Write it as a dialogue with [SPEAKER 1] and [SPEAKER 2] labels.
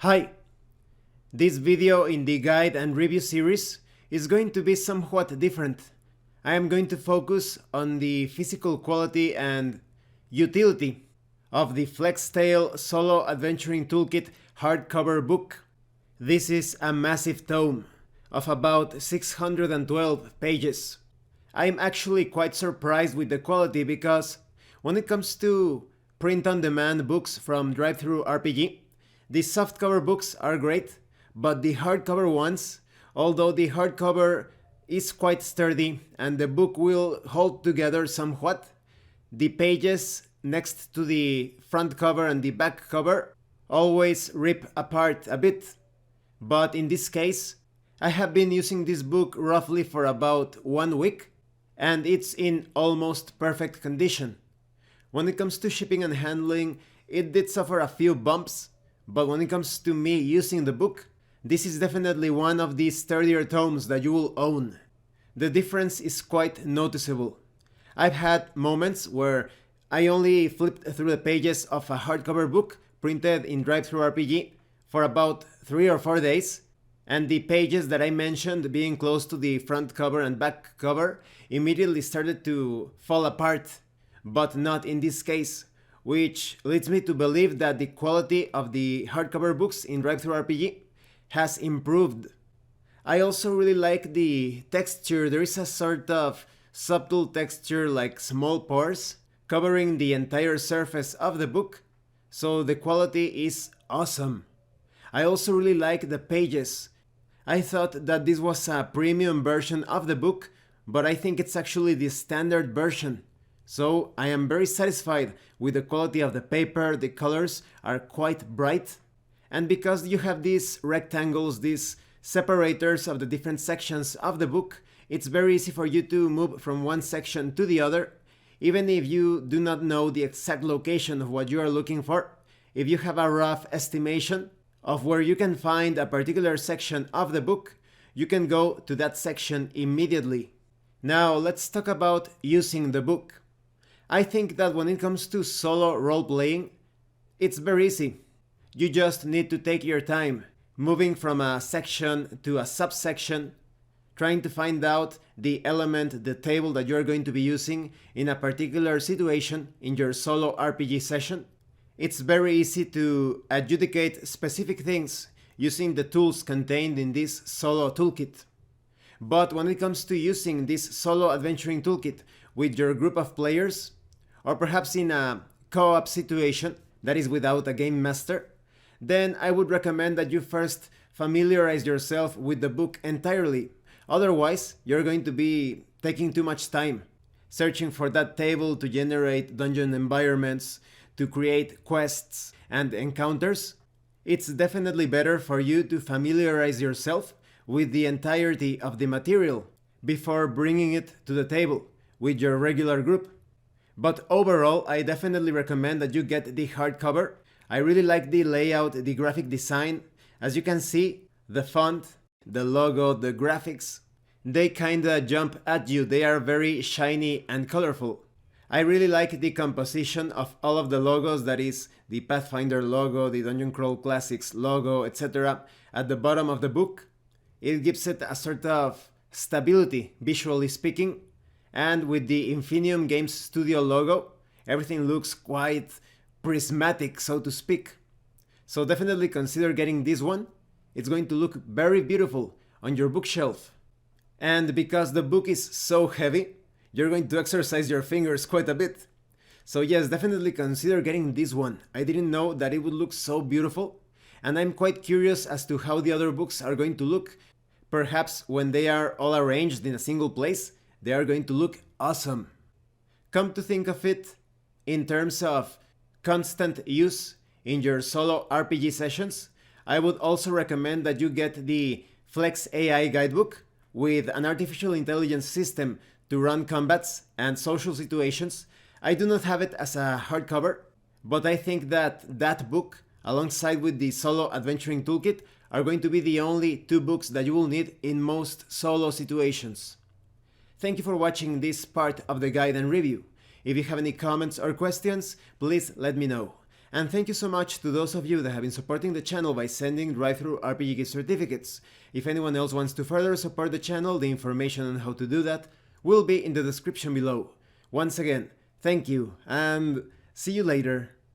[SPEAKER 1] Hi! This video in the guide and review series is going to be somewhat different. I am going to focus on the physical quality and utility of the FlexTale Solo Adventuring Toolkit hardcover book. This is a massive tome of about 612 pages. I'm actually quite surprised with the quality because when it comes to print-on-demand books from DriveThruRPG, the softcover books are great, but the hardcover ones, although the hardcover is quite sturdy and the book will hold together somewhat, the pages next to the front cover and the back cover always rip apart a bit. But in this case, I have been using this book roughly for about 1 week, and it's in almost perfect condition. When it comes to shipping and handling, it did suffer a few bumps, but when it comes to me using the book, this is definitely one of the sturdier tomes that you will own. The difference is quite noticeable. I've had moments where I only flipped through the pages of a hardcover book printed in DriveThruRPG for about 3 or 4 days, and the pages that I mentioned being close to the front cover and back cover immediately started to fall apart, but not in this case, which leads me to believe that the quality of the hardcover books in DriveThruRPG has improved. I also really like the texture. There is a sort of subtle texture like small pores covering the entire surface of the book, so the quality is awesome. I also really like the pages. I thought that this was a premium version of the book, but I think it's actually the standard version. So I am very satisfied with the quality of the paper. The colors are quite bright, and because you have these rectangles, these separators of the different sections of the book, it's very easy for you to move from one section to the other, even if you do not know the exact location of what you are looking for. If you have a rough estimation of where you can find a particular section of the book, you can go to that section immediately. Now let's talk about using the book. I think that when it comes to solo role-playing, it's very easy. You just need to take your time, moving from a section to a subsection, trying to find out the element, the table that you're going to be using in a particular situation in your solo RPG session. It's very easy to adjudicate specific things using the tools contained in this solo toolkit. But when it comes to using this solo adventuring toolkit with your group of players, or perhaps in a co-op situation that is without a game master, then I would recommend that you first familiarize yourself with the book entirely. Otherwise, you're going to be taking too much time searching for that table to generate dungeon environments, to create quests and encounters. It's definitely better for you to familiarize yourself with the entirety of the material before bringing it to the table with your regular group. But overall, I definitely recommend that you get the hardcover. I really like the layout, the graphic design. As you can see, the font, the logo, the graphics, they kinda jump at you. They are very shiny and colorful. I really like the composition of all of the logos, that is the Pathfinder logo, the Dungeon Crawl Classics logo, etc. at the bottom of the book. It gives it a sort of stability, visually speaking. And with the Infinium Games Studio logo, everything looks quite prismatic, so to speak. So definitely consider getting this one. It's going to look very beautiful on your bookshelf. And because the book is so heavy, you're going to exercise your fingers quite a bit. So yes, definitely consider getting this one. I didn't know that it would look so beautiful, and I'm quite curious as to how the other books are going to look. Perhaps when they are all arranged in a single place, they are going to look awesome. Come to think of it, in terms of constant use in your solo RPG sessions, I would also recommend that you get the Flex AI guidebook with an artificial intelligence system to run combats and social situations. I do not have it as a hardcover, but I think that that book, alongside with the Solo Adventuring Toolkit, are going to be the only 2 books that you will need in most solo situations. Thank you for watching this part of the guide and review. If you have any comments or questions, please let me know. And thank you so much to those of you that have been supporting the channel by sending drive-thru RPG gift certificates. If anyone else wants to further support the channel, the information on how to do that will be in the description below. Once again, thank you, and see you later.